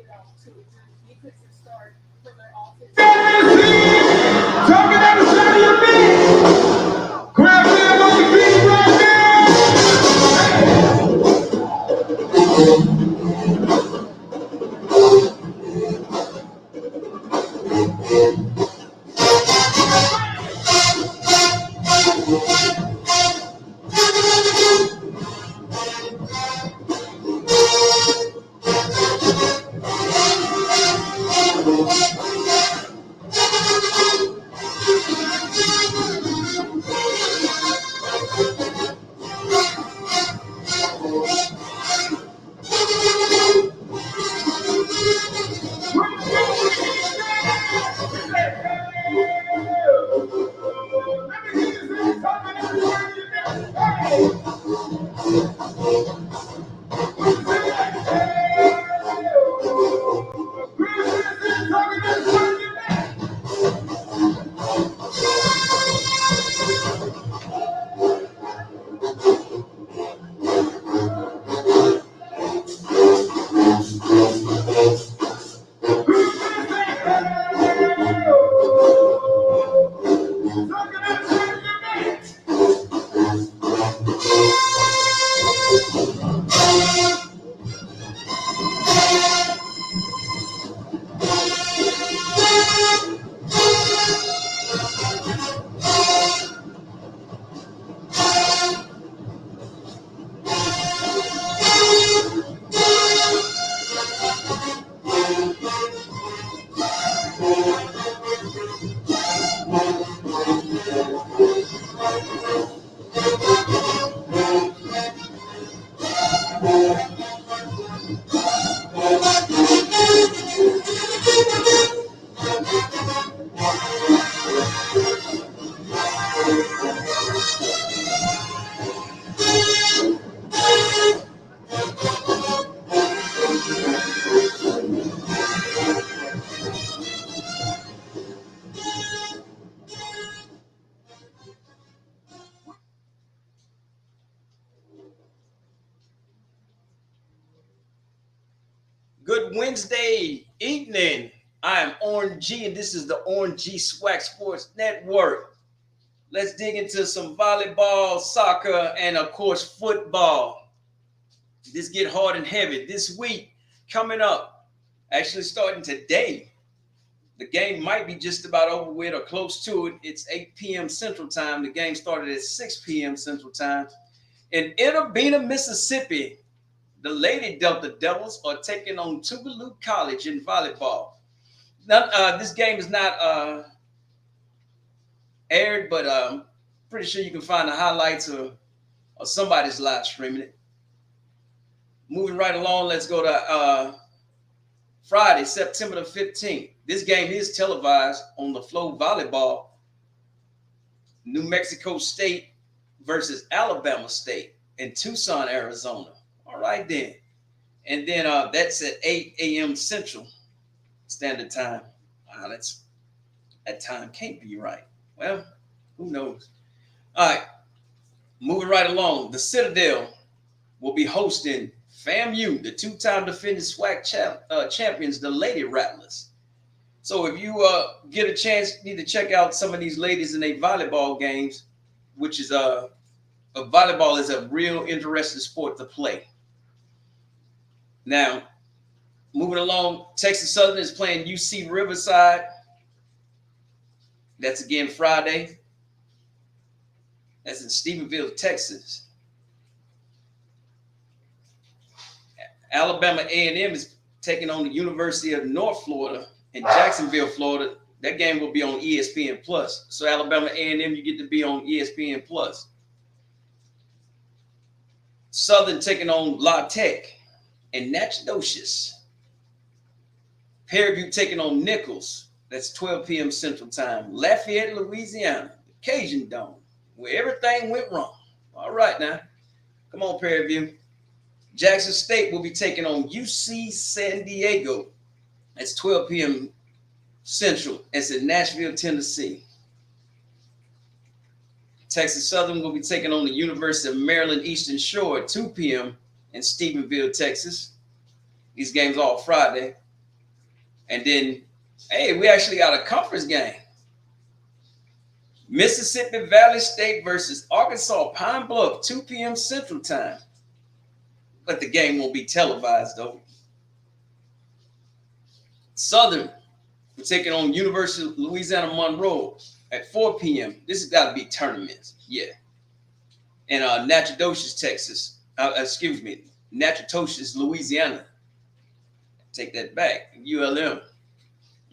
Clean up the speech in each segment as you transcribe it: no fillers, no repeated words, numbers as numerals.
Talking out the side of your neck. Grab that on the beat right Good Wednesday evening. I am Orange G, and this is the Orange G Swac Sports Network. Let's dig into some volleyball, soccer, and of course, football. This get hard and heavy. This week coming up, actually starting today, the game might be just about over with or close to it. It's 8 p.m. Central Time. The game started at 6 p.m. Central Time. In Intervena, Mississippi, the Lady Delta Devils are taking on Tougaloo College in volleyball. Now, this game is not aired, but I'm pretty sure you can find the highlights or somebody's live streaming it. Moving right along, let's go to Friday, September the 15th. This game is televised on the Flow Volleyball. New Mexico State versus Alabama State in Tucson, Arizona. All right, then. And then that's at 8 a.m. Central Standard Time. Wow, that time can't be right. Well, who knows? All right, moving right along. The Citadel will be hosting FAMU, the two-time defending SWAC champions, the Lady Rattlers. So if you get a chance, you need to check out some of these ladies in their volleyball games, which is volleyball is a real interesting sport to play. Now, moving along, Texas Southern is playing UC Riverside. That's again Friday. That's in Stephenville, Texas. Alabama A&M is taking on the University of North Florida in Jacksonville, Florida. That game will be on ESPN Plus. So Alabama A&M, you get to be on ESPN Plus. Southern taking on La Tech in Natchitoches. Fairview taking on Nichols. That's 12 p.m. Central Time. Lafayette, Louisiana, the Cajun Dome, where everything went wrong. All right, now. Come on, Fairview. Jackson State will be taking on UC San Diego. That's 12 p.m. Central. It's in Nashville, Tennessee. Texas Southern will be taking on the University of Maryland Eastern Shore at 2 p.m. in Stephenville, Texas. These games all Friday. And then, hey, we actually got a conference game. Mississippi Valley State versus Arkansas Pine Bluff, 2 p.m. Central Time. But the game won't be televised, though. Southern, we're taking on University of Louisiana Monroe at 4 p.m. This has got to be tournaments, yeah. And Natchitoches, Texas. Natchitoches, Louisiana. Take that back. ULM.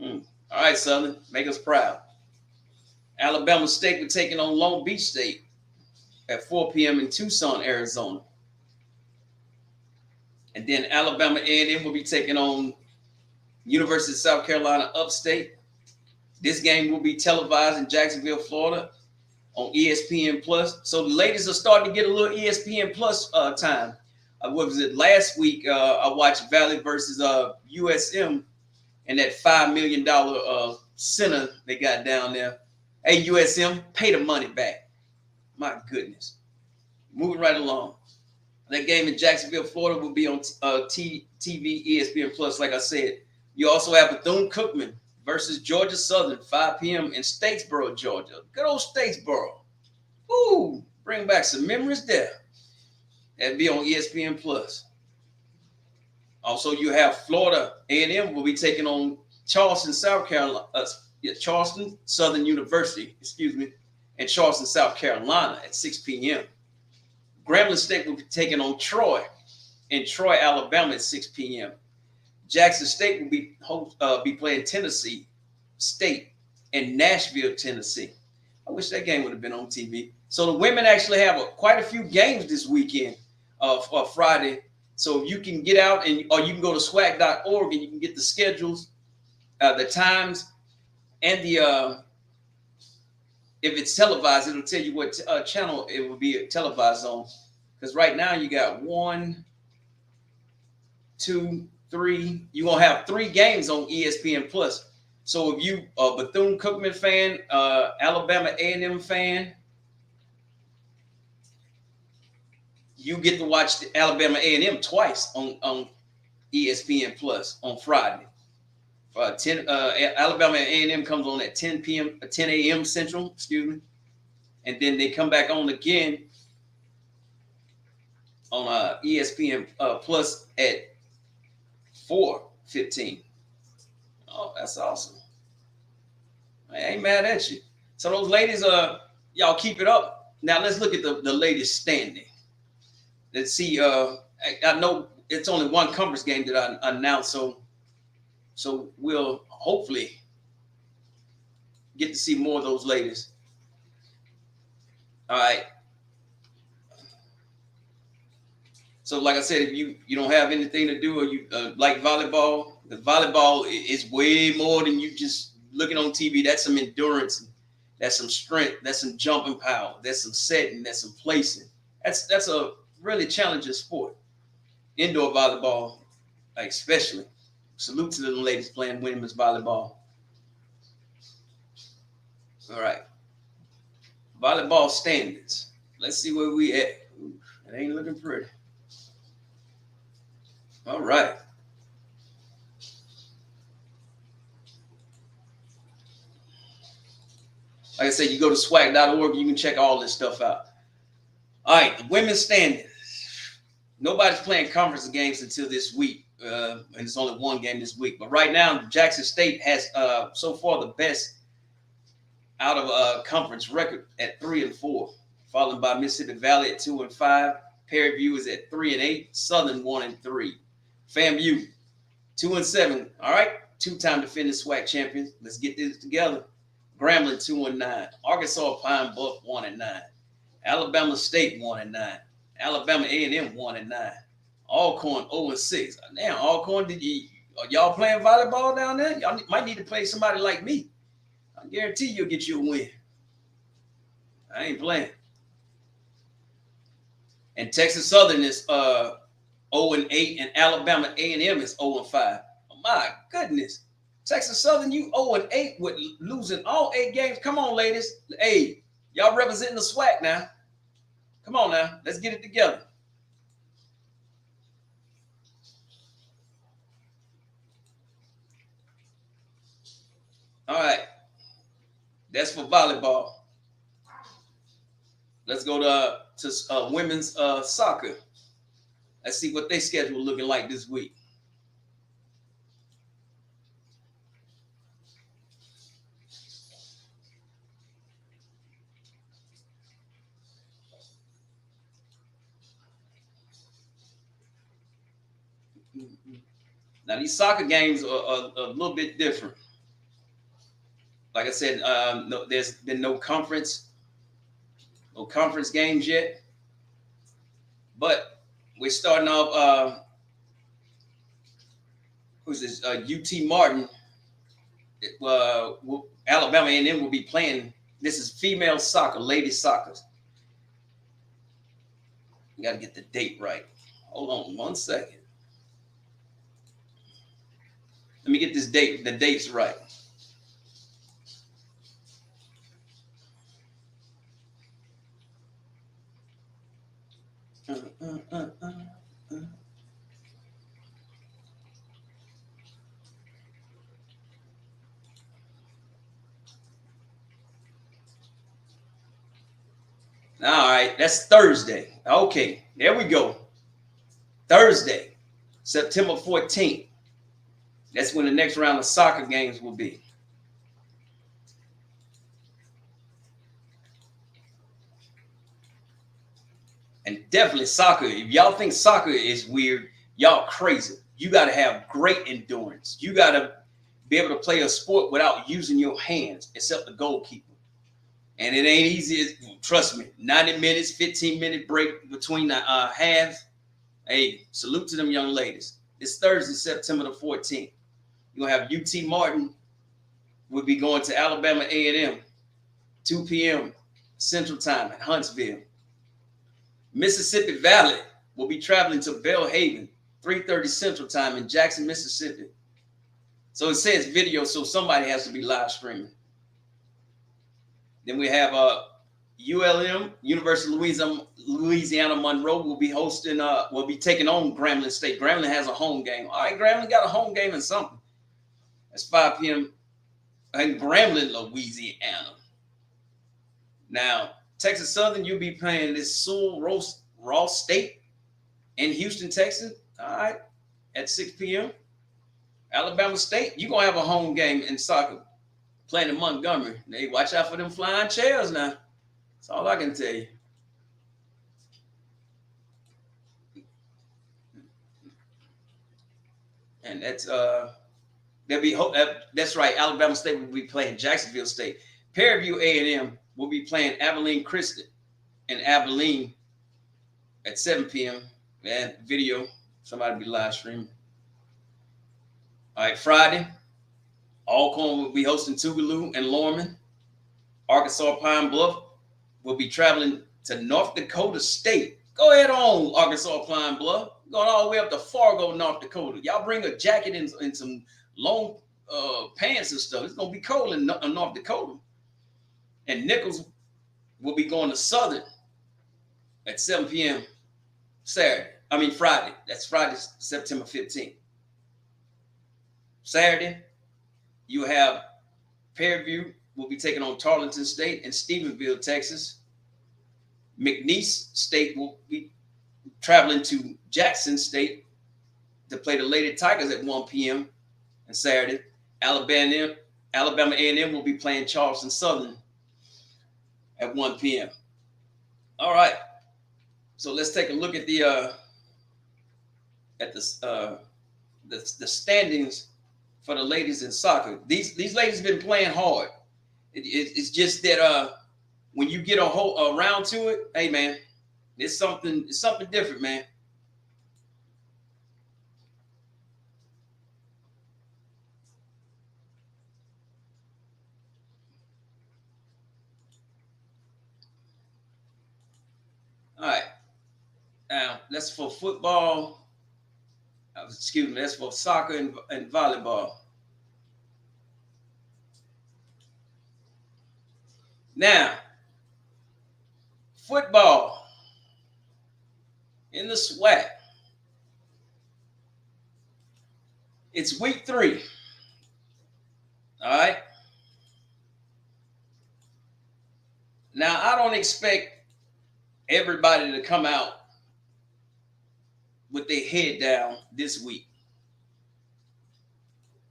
All right, Southern, make us proud. Alabama State, we're taking on Long Beach State at 4 p.m. in Tucson, Arizona. And then Alabama A&M will be taking on University of South Carolina Upstate. This game will be televised in Jacksonville, Florida on ESPN Plus. So the ladies are starting to get a little ESPN Plus time. What was it? Last week, I watched Valley versus USM and that $5 million center they got down there. Hey, USM, pay the money back. My goodness. Moving right along. That game in Jacksonville, Florida will be on TV, ESPN Plus, like I said. You also have Bethune-Cookman versus Georgia Southern, 5 p.m. in Statesboro, Georgia. Good old Statesboro. Ooh, bring back some memories there. That'll be on ESPN Plus. Also, you have Florida A&M will be taking on Charleston, South Carolina. Charleston Southern University, and Charleston, South Carolina at 6 p.m. Grambling State will be taking on Troy in Troy, Alabama at 6 p.m. Jackson State will be playing Tennessee State in Nashville, Tennessee. I wish that game would have been on TV. So the women actually have quite a few games this weekend for Friday. So you can get out or you can go to swac.org and you can get the schedules, the times, and the if it's televised, it'll tell you what channel it will be televised on. Because right now you got 1, 2, 3. You're gonna have 3 games on ESPN Plus. So if you a Bethune-Cookman fan, Alabama A&M fan, you get to watch the Alabama A&M twice on ESPN Plus on Friday. Alabama A&M comes on at 10 p.m., 10 a.m. Central, and then they come back on again on ESPN Plus at 4:15. Oh, that's awesome. I ain't mad at you. So those ladies, y'all keep it up. Now let's look at the latest standing. Let's see. I know it's only one conference game that I announced, so we'll hopefully get to see more of those ladies. All right. So like I said, if you don't have anything to do or you like volleyball, the volleyball is way more than you just looking on TV. That's some endurance. That's some strength. That's some jumping power. That's some setting. That's some placing. That's a really challenging sport. Indoor volleyball, like especially. Salute to the ladies playing women's volleyball. All right. Volleyball standings. Let's see where we at. Ooh, it ain't looking pretty. All right. Like I said, you go to swac.org, you can check all this stuff out. All right, the women's standings. Nobody's playing conference games until this week. And it's only one game this week. But right now, Jackson State has so far the best out of conference record at 3-4, followed by Mississippi Valley at 2-5. Prairie View is at 3-8. Southern 1-3. FAMU 2-7. All right, 2-time defending SWAC champions. Let's get this together. Grambling 2-9. Arkansas Pine Bluff 1-9. Alabama State 1-9. Alabama A&M 1-9. Alcorn 0-6. Now, Alcorn, are y'all playing volleyball down there? Y'all might need to play somebody like me. I guarantee you'll get you a win. I ain't playing. And Texas Southern is 0-8, and Alabama A&M is 0-5. Oh my goodness. Texas Southern, you 0-8 with losing all 8 games. Come on, ladies. Hey, y'all representing the SWAC now. Come on now. Let's get it together. All right. That's for volleyball. Let's go to women's soccer. Let's see what their schedule looking like this week. Now these soccer games are a little bit different. Like I said, no, there's been no conference games yet, but we're starting off. Who's this? UT Martin. Alabama A&M will be playing. This is female soccer, ladies soccer. You got to get the date right. Hold on 1 second. Let me get the dates right. All right, that's Thursday. Okay, there we go. Thursday, September 14th. That's when the next round of soccer games will be. And definitely soccer. If y'all think soccer is weird, y'all crazy. You got to have great endurance. You got to be able to play a sport without using your hands, except the goalkeeper. And it ain't easy. Trust me. 90 minutes, 15-minute break between the halves. Hey, salute to them young ladies. It's Thursday, September the 14th. You're going to have UT Martin will be going to Alabama A&M, 2 p.m. Central Time in Huntsville. Mississippi Valley will be traveling to Belhaven, 3:30 Central Time in Jackson, Mississippi. So it says video, so somebody has to be live streaming. Then we have ULM, University of Louisiana Monroe, will be hosting, will be taking on Grambling State. Grambling has a home game. All right, Grambling got a home game and something. That's 5 p.m. in Grambling, Louisiana. Now, Texas Southern, you'll be playing this Sewell Ross State in Houston, Texas. All right, at 6 p.m. Alabama State, you're going to have a home game in soccer playing in Montgomery. Hey, watch out for them flying chairs now. That's all I can tell you. And that's that's right. Alabama State will be playing Jacksonville State. Fairview A&M will be playing Abilene Christian in Abilene at 7 p.m. And video, somebody be live streaming. All right, Friday, Alcorn will be hosting Tougaloo and Lorman. Arkansas Pine Bluff will be traveling to North Dakota State. Go ahead on, Arkansas Pine Bluff. Going all the way up to Fargo, North Dakota. Y'all bring a jacket and some long pants and stuff. It's going to be cold in North Dakota. And Nichols will be going to Southern at 7 p.m. Friday. That's Friday, September 15th. Saturday, you have Fairview will be taking on Tarleton State and Stephenville, Texas. McNeese State will be traveling to Jackson State to play the Lady Tigers at 1 p.m. on Saturday. Alabama A&M will be playing Charleston Southern at 1 p.m. All right. So let's take a look at the standings for the ladies in soccer. These ladies been playing hard. It's just that when you get around to it, hey man, it's something different, man. All right. Now that's for football. Excuse me. That's for soccer and volleyball. Now, football in the SWAC. It's week 3. All right. Now, I don't expect everybody to come out with their head down this week.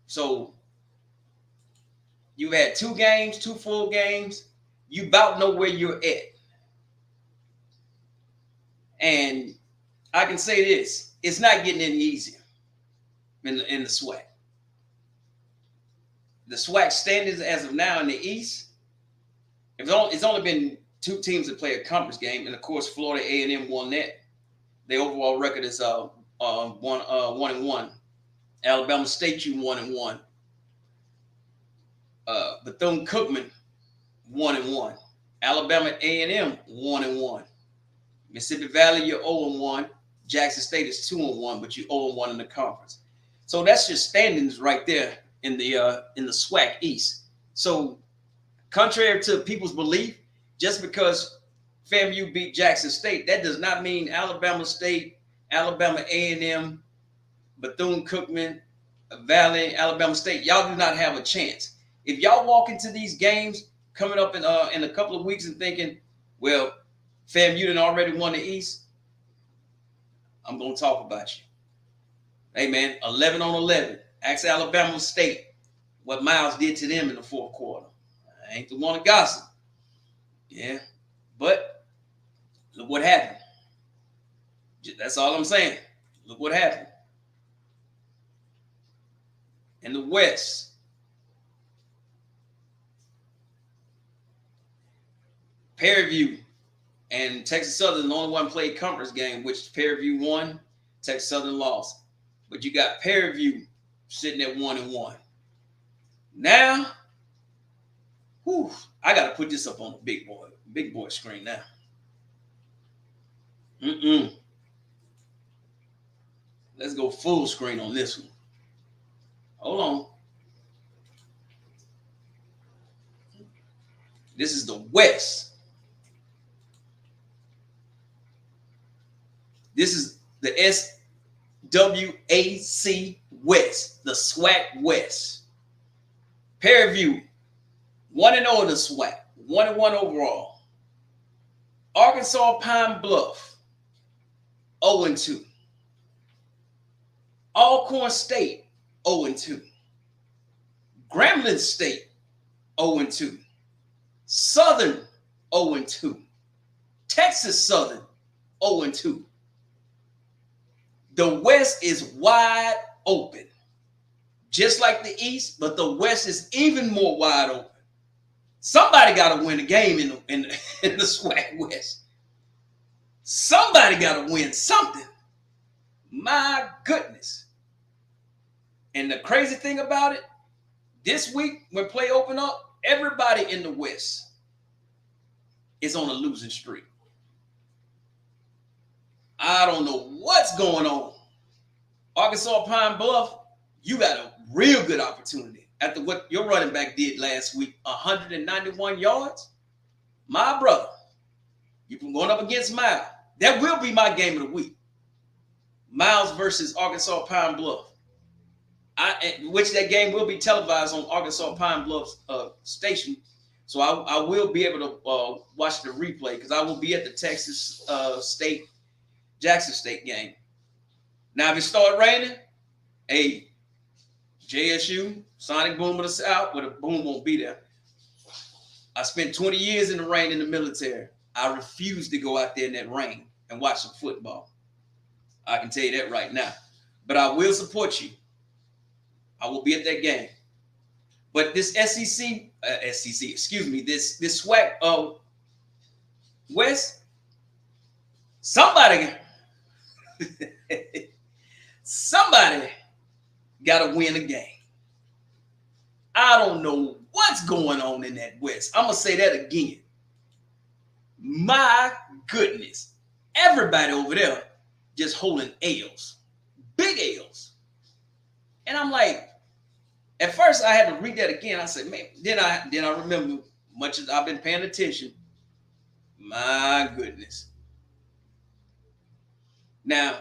So you've had 2 games, 2 full games. You about know where you're at. And I can say this, it's not getting any easier in the SWAC. The SWAC standings as of now in the East, it's only been 2 teams that play a conference game, and of course Florida A&M won that. Their overall record is 1-1. Alabama State U 1-1. Bethune-Cookman 1-1. Alabama A&M 1-1. Mississippi Valley you're 0-1. Jackson State is 2-1, but you're 0-1 in the conference. So that's your standings right there in the SWAC East. So contrary to people's belief, just because FAMU beat Jackson State, that does not mean Alabama State, Alabama A&M, Bethune-Cookman, Valley, Alabama State, y'all do not have a chance. If y'all walk into these games coming up in a couple of weeks and thinking, well, FAMU done already won the East, I'm going to talk about you. Hey, man, 11 on 11. Ask Alabama State what Miles did to them in the 4th quarter. I ain't the one to gossip. Yeah, but look what happened. That's all I'm saying. Look what happened. In the West, Prairie View and Texas Southern, the only one played conference game, which Prairie View won, Texas Southern lost. But you got Prairie View sitting at 1-1. Now, I got to put this up on the big boy screen now. Let's go full screen on this one. Hold on. This is the West. This is the SWAC West, the SWAC West. Prairie View, 1-0 in the SWAC, 1-1 overall. Arkansas Pine Bluff, 0-2. Alcorn State, 0-2. Grambling State, 0-2. Southern, 0-2. Texas Southern, 0-2. The West is wide open, just like the East, but the West is even more wide open. Somebody got to win a game in the SWAC West. Somebody got to win something. My goodness. And the crazy thing about it, this week when play open up, everybody in the West is on a losing streak. I don't know what's going on. Arkansas Pine Bluff, you got a real good opportunity after what your running back did last week, 191 yards. My brother, you've been going up against Miles. That will be my game of the week. Miles versus Arkansas Pine Bluff. Which that game will be televised on Arkansas Pine Bluff's station. So I will be able to watch the replay because I will be at the Texas State, Jackson State game. Now, if it start raining, hey, JSU, Sonic Boom of the South, well, the boom won't be there. I spent 20 years in the rain in the military. I refuse to go out there in that rain and watch some football. I can tell you that right now. But I will support you. I will be at that game. But this this SWAC West, somebody got to win a game. I don't know what's going on in that West. I'm going to say that again. My goodness. Everybody over there just holding L's. Big L's. And I'm like, at first I had to read that again. I said, man, then I remember much as I've been paying attention. My goodness. Now,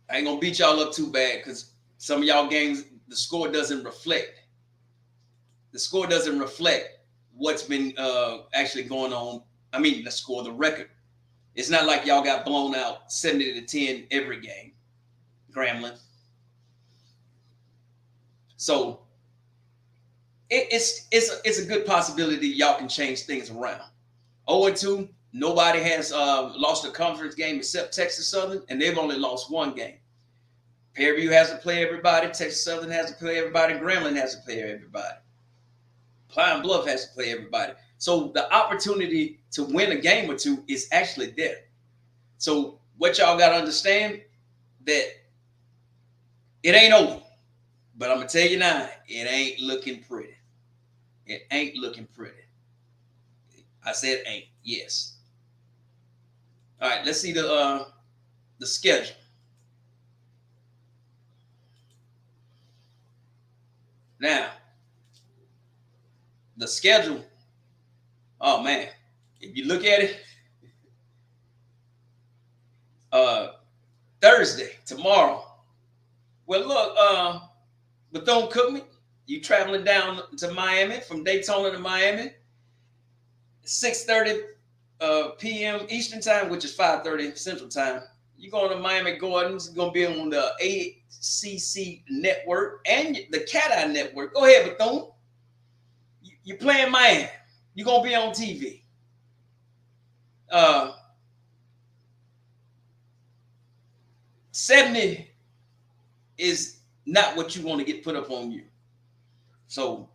I ain't gonna beat y'all up too bad because some of y'all games, the score doesn't reflect. The score doesn't reflect what's been actually going on. I mean, the score, the record. It's not like y'all got blown out 70-10 every game, Grambling. So it's a good possibility y'all can change things around. 0-2, nobody has lost a conference game except Texas Southern, and they've only lost one game. Fairview has to play everybody. Texas Southern has to play everybody. Grambling has to play everybody. Pine Bluff has to play everybody. So the opportunity to win a game or two is actually there. So what y'all got to understand, that it ain't over. But I'm going to tell you now, it ain't looking pretty. It ain't looking pretty. I said ain't. Yes. All right, let's see the schedule. Now, the schedule, oh man, if you look at it, Thursday, tomorrow. Well, look, Bethune-Cookman, you traveling down to Miami, from Daytona to Miami, 6:30 p.m. Eastern time, which is 5:30 Central time. You're going to Miami Gardens. You're going to be on the ACC network and the Cat-Eye network. Go ahead, Bethune. You're playing Miami. You're going to be on TV. 70 is not what you want to get put up on you. So,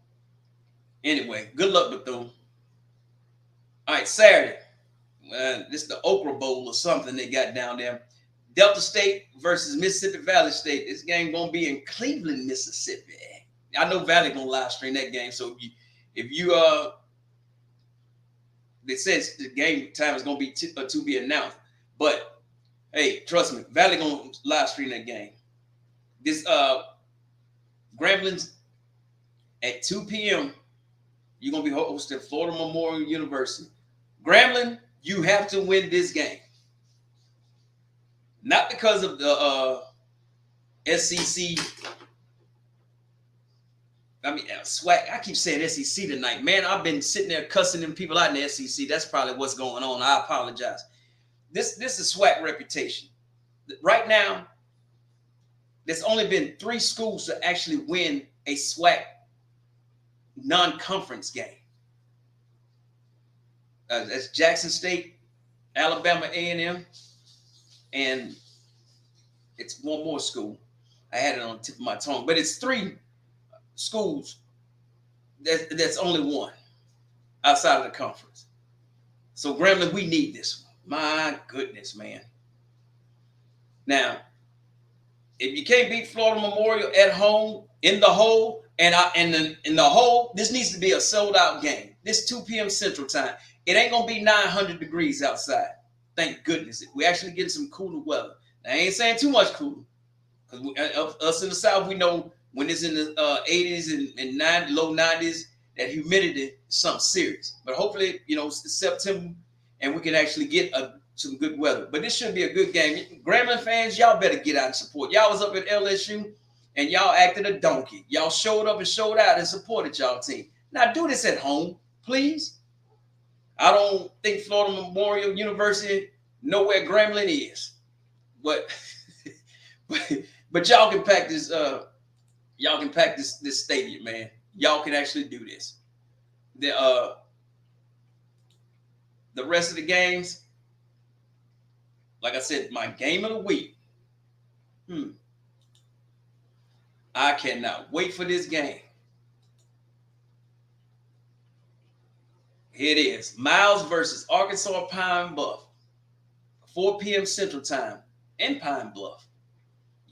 anyway, good luck, Bethune. All right, Saturday. This is the Okra Bowl or something they got down there. Delta State versus Mississippi Valley State. This game gonna be in Cleveland, Mississippi. I know Valley gonna live stream that game. So if you they said the game time is gonna be to be announced. But hey, trust me, Valley gonna live stream that game. This Grambling's at 2 p.m. You're gonna be hosting Florida Memorial University. Grambling, you have to win this game. Not because of the SEC. I mean, SWAC. I keep saying SEC tonight. Man, I've been sitting there cussing them people out in the SEC. That's probably what's going on. I apologize. This is SWAC reputation. Right now, there's only been 3 schools to actually win a SWAC non-conference game. That's Jackson State, Alabama A&M, and it's one more school. I had it on the tip of my tongue, but it's 3 schools that's only one outside of the conference. So Grambling, we need this one. My goodness, man. Now, if you can't beat Florida Memorial at home, in the hole, in the hole, this needs to be a sold-out game. This 2 p.m. Central Time. It ain't gonna be 900 degrees outside. Thank goodness. We're actually getting some cooler weather. Now, I ain't saying too much cooler, because us in the South, we know when it's in the 80s and low 90s, that humidity is something serious. But hopefully, it's September and we can actually get some good weather. But this should be a good game. Grambling fans, y'all better get out and support. Y'all was up at LSU and y'all acted a donkey. Y'all showed up and showed out and supported y'all team. Now do this at home, please. I don't think Florida Memorial University know where Grambling is, but y'all can pack this. Y'all can pack this stadium, man. Y'all can actually do this. The rest of the games, like I said, my game of the week. I cannot wait for this game. Here it is. Miles versus Arkansas Pine Bluff. 4 p.m. Central Time in Pine Bluff.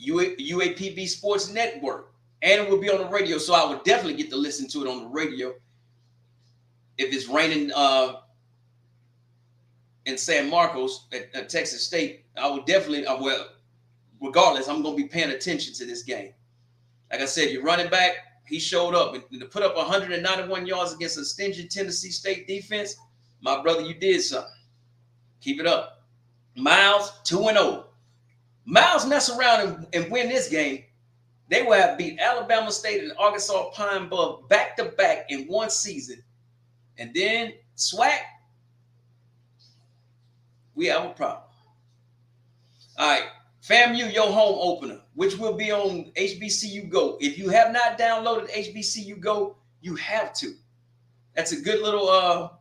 UAPB Sports Network. And it will be on the radio, so I would definitely get to listen to it on the radio. If it's raining in San Marcos at Texas State, I would definitely, regardless, I'm going to be paying attention to this game. Like I said, your running back, he showed up. And to put up 191 yards against a stingy Tennessee State defense, my brother, you did something. Keep it up. Miles, 2-0. Miles mess around and win this game. They will have beat Alabama State and Arkansas Pine Bluff back-to-back in one season And then SWAC, we have a problem. All right, FAMU, your home opener, which will be on HBCU Go. If you have not downloaded HBCU Go, you have to. That's a good little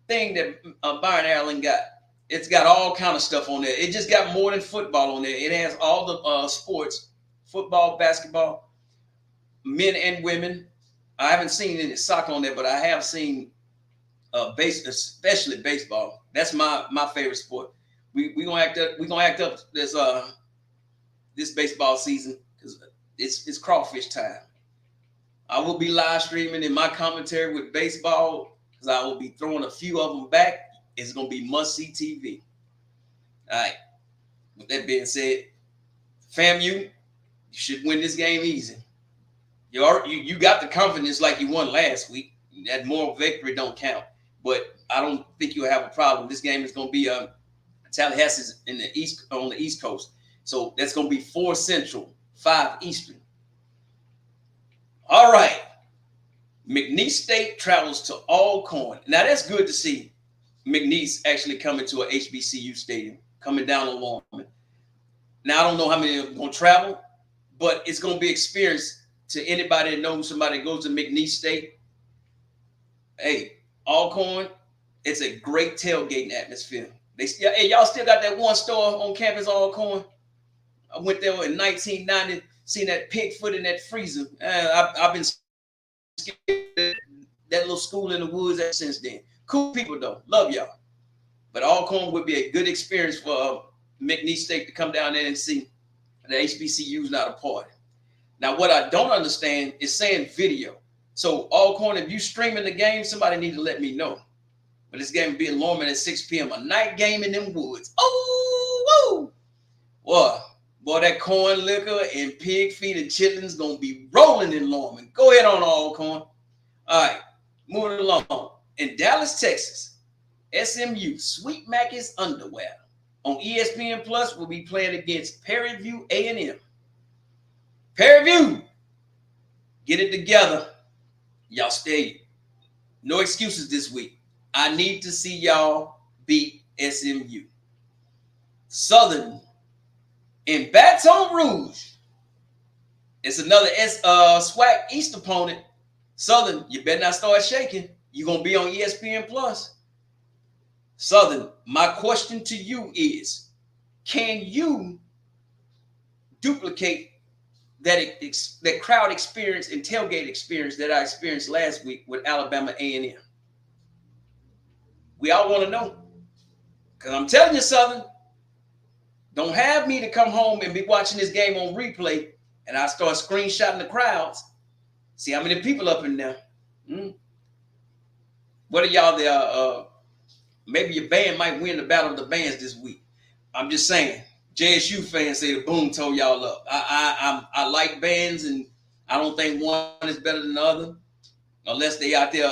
thing that Byron Allen got. It's got all kind of stuff on there. It just got more than football on there. It has all the sports, football, basketball, men and women. I haven't seen any soccer on there, but I have seen especially baseball. That's my favorite sport. We gonna act up this baseball season because it's crawfish time. I will be live streaming in my commentary with baseball because I will be throwing a few of them back. It's gonna be must see TV. All right. With that being said, FAMU, you should win this game easy. You got the confidence like you won last week. That moral victory don't count, but I don't think you'll have a problem. This game is gonna be Tallahassee's on the East Coast, so that's gonna be 4 Central, 5 Eastern. All right. McNeese State travels to Alcorn. Now that's good to see. McNeese actually coming to a HBCU stadium, coming down to Lorman. Now I don't know how many are going to travel, but it's going to be experience to anybody that knows somebody that goes to McNeese State. Hey, Alcorn, it's a great tailgating atmosphere. Hey, y'all still got that one store on campus, Alcorn? I went there in 1990, seen that pig foot in that freezer. I've been scared that little school in the woods ever since then. Cool people though, love y'all. But Alcorn would be a good experience for McNeese State to come down there and see the HBCU's not a party. Now, what I don't understand is saying video. So Alcorn, if you streaming the game, somebody need to let me know. But this game will be in Lorman at 6 p.m. A night game in them woods. Oh, woo! Boy, that corn liquor and pig feet and chitlins gonna be rolling in Lorman. Go ahead on Alcorn. All right, moving along. In Dallas, Texas, SMU, Sweet Mackey's Underwear on ESPN Plus will be playing against Prairie View A&M. Prairie View, get it together. Y'all stay. No excuses this week. I need to see y'all beat SMU. Southern in Baton Rouge. It's another SWAC East opponent. Southern, you better not start shaking. You're going to be on ESPN Plus. Southern, my question to you is, can you duplicate that crowd experience and tailgate experience that I experienced last week with Alabama A&M? We all want to know. Because I'm telling you, Southern, don't have me to come home and be watching this game on replay and I start screenshotting the crowds. See how many people up in there. What are y'all there? Maybe your band might win the battle of the bands this week. I'm just saying. JSU fans say the Boom told y'all up. I like bands, and I don't think one is better than the other, unless they out there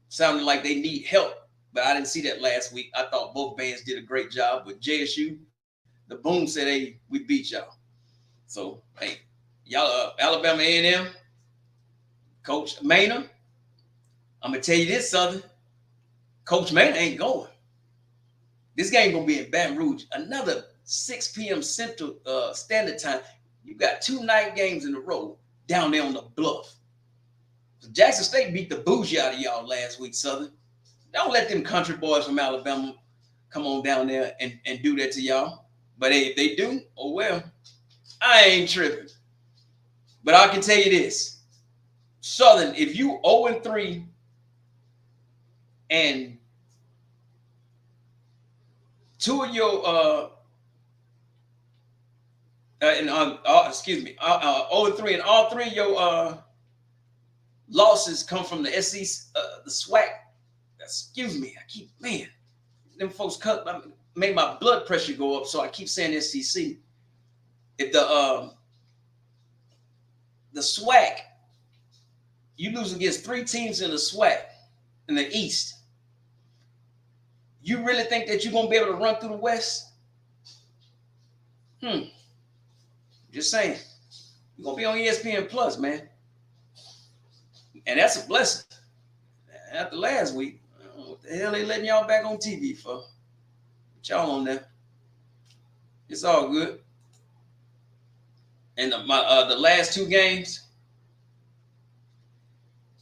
sounding like they need help. But I didn't see that last week. I thought both bands did a great job. But JSU, the Boom said, "Hey, we beat y'all." So hey, y'all, Alabama A&M, Coach Maynard. I'm gonna tell you this, Southern. Coach Maynard ain't going. This game gonna be in Baton Rouge. Another 6 p.m. Central Standard Time. You got 2 night games in a row down there on the bluff. So Jackson State beat the bougie out of y'all last week, Southern. Don't let them country boys from Alabama come on down there and do that to y'all. But hey, if they do, oh well, I ain't tripping. But I can tell you this. Southern, if you 0-3 and 2 of your 0-3 and all 3 of your losses come from the SEC, the SWAC. Excuse me, them folks made my blood pressure go up, so I keep saying SEC. If the SWAC, you lose against 3 teams in the SWAC in the East, you really think that you're gonna be able to run through the West? Just saying. You're gonna be on ESPN Plus, man. And that's a blessing. after last week. What the hell they letting y'all back on TV for? Put y'all on there. It's all good. And the last two games,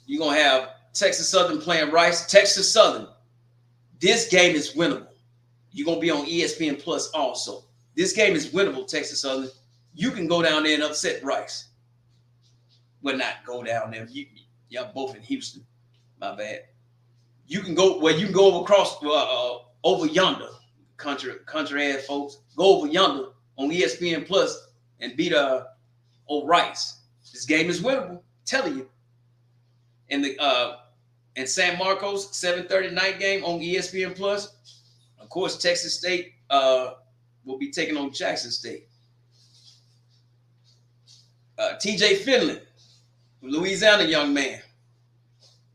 you're going to have Texas Southern playing Rice. Texas Southern, this game is winnable. You're going to be on ESPN Plus also. This game is winnable, Texas Southern. You can go down there and upset Rice. Well, not go down there. Y'all both in Houston. My bad. You can go across over yonder, country ass folks. Go over yonder on ESPN Plus and beat old Rice. This game is winnable. I'm telling you. In San Marcos, 7:30 night game on ESPN Plus. Of course, Texas State will be taking on Jackson State. TJ Finland, Louisiana young man,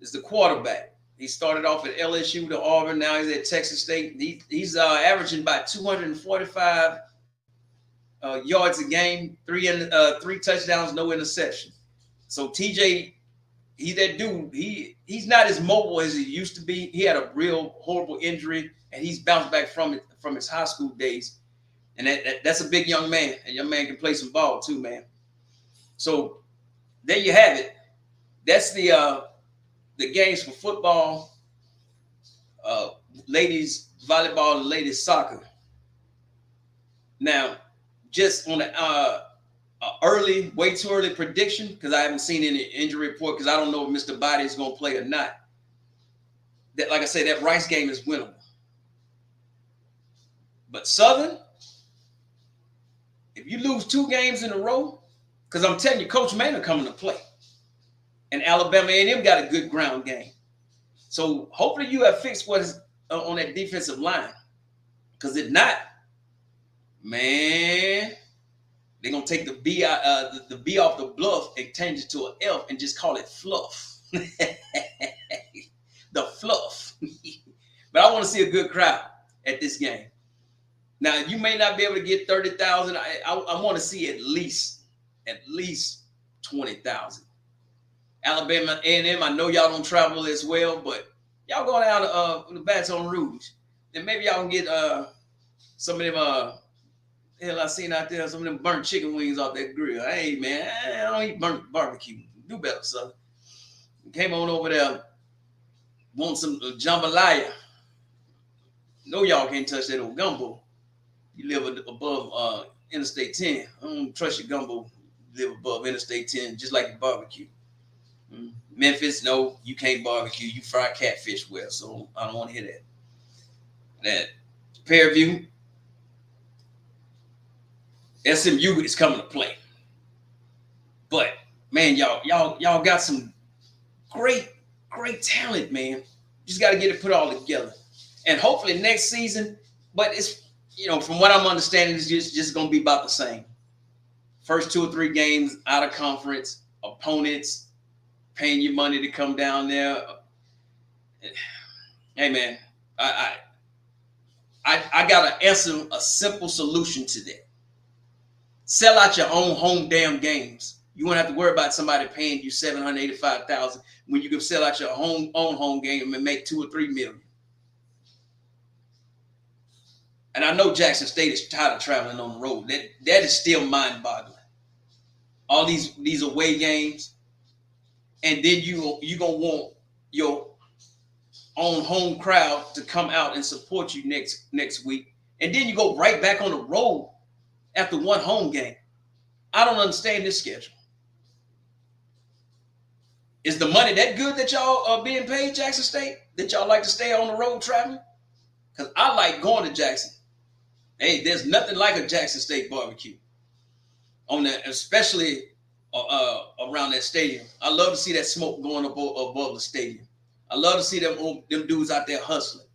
is the quarterback. He started off at LSU to Auburn. Now he's at Texas State. He's averaging about 245 yards a game, three touchdowns, no interception. So TJ, he's that dude. He's not as mobile as he used to be. He had a real horrible injury, and he's bounced back from it from his high school days. And that's a big young man. And young man can play some ball too, man. So there you have it. That's the games for football, ladies volleyball, and ladies soccer. Now, just on the way too early prediction, because I haven't seen any injury report, because I don't know if Mr. Body is going to play or not. That, like I say, that Rice game is winnable. But Southern, if you lose 2 games in a row, because I'm telling you, Coach Maynard coming to play. And Alabama A&M got a good ground game. So hopefully you have fixed what is on that defensive line. Because if not, man, they're going to take the B off the bluff and change it to an F and just call it fluff. The fluff. But I want to see a good crowd at this game. Now, you may not be able to get 30,000. I want to see at least 20,000. Alabama A&M, I know y'all don't travel as well, but y'all go down to the Baton Rouge. Then maybe y'all can get some of them, hell, I seen out there, some of them burnt chicken wings off that grill. Hey, man, I don't eat burnt barbecue. Do better, son. Came on over there, want some jambalaya. No, y'all can't touch that old gumbo. You live above Interstate 10. I don't trust your gumbo. You live above Interstate 10, just like your barbecue. Memphis, no, you can't barbecue. You fry catfish well, so I don't want to hear that. That Fairview, SMU is coming to play. But man, y'all got some great talent, man. Just got to get it put all together, and hopefully next season. But it's, from what I'm understanding, it's just gonna be about the same. First 2 or 3 games out of conference, opponents paying you money to come down there. Hey, man, I gotta answer a simple solution to that. Sell out your own home damn games. You won't have to worry about somebody paying you $785,000 when you can sell out your own home game and make $2 or $3 million. And I know Jackson State is tired of traveling on the road. That is still mind-boggling. All these away games. And then you gonna want your own home crowd to come out and support you next week, and then you go right back on the road after one home game. I don't understand this schedule. Is the money that good that y'all are being paid, Jackson State, that y'all like to stay on the road traveling? Because I like going to Jackson. Hey, there's nothing like a Jackson State barbecue on that, especially around that stadium. I love to see that smoke going up above the stadium. I love to see them dudes out there hustling.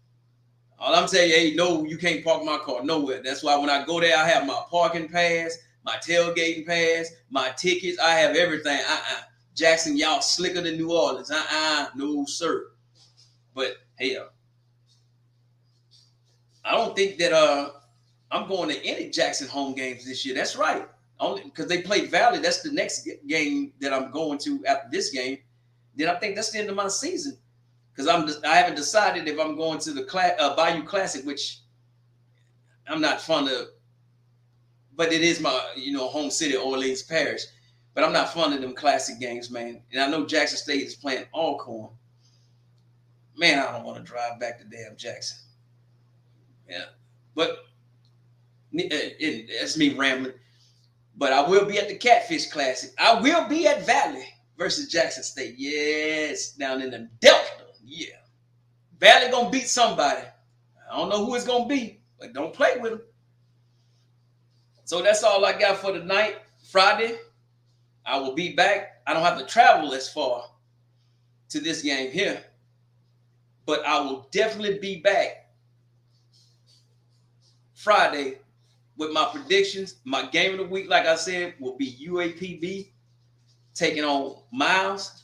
All I'm saying, hey, no, you can't park my car nowhere. That's why when I go there, I have my parking pass, my tailgating pass, my tickets. I have everything. Jackson, y'all slicker than New Orleans. No, sir. But hey, I don't think that I'm going to any Jackson home games this year. That's right. Only because they played Valley. That's the next game that I'm going to after this game. Then I think that's the end of my season. because I haven't decided if I'm going to the Bayou Classic, which I'm not fond of, but it is my home city, Orleans Parish. But I'm not fond of them classic games, man. And I know Jackson State is playing Alcorn. Man, I don't want to drive back to damn Jackson. Yeah, but that's me rambling. But I will be at the Catfish Classic. I will be at Valley versus Jackson State. Yes, down in the Delta. Yeah. Valley going to beat somebody. I don't know who it's going to be, but don't play with them. So that's all I got for tonight. Friday, I will be back. I don't have to travel as far to this game here, but I will definitely be back Friday with my predictions. My game of the week, like I said, will be UAPB taking on Miles.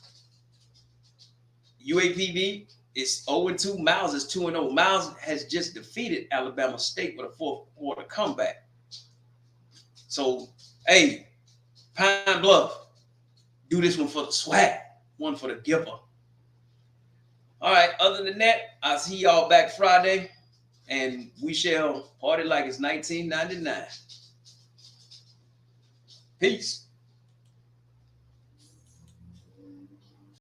UAPB is 0-2. Miles is 2-0. Miles has just defeated Alabama State with a fourth quarter comeback. So, hey, Pine Bluff, do this one for the SWAC, one for the giver. All right, other than that, I'll see y'all back Friday, and we shall party like it's 1999. Peace.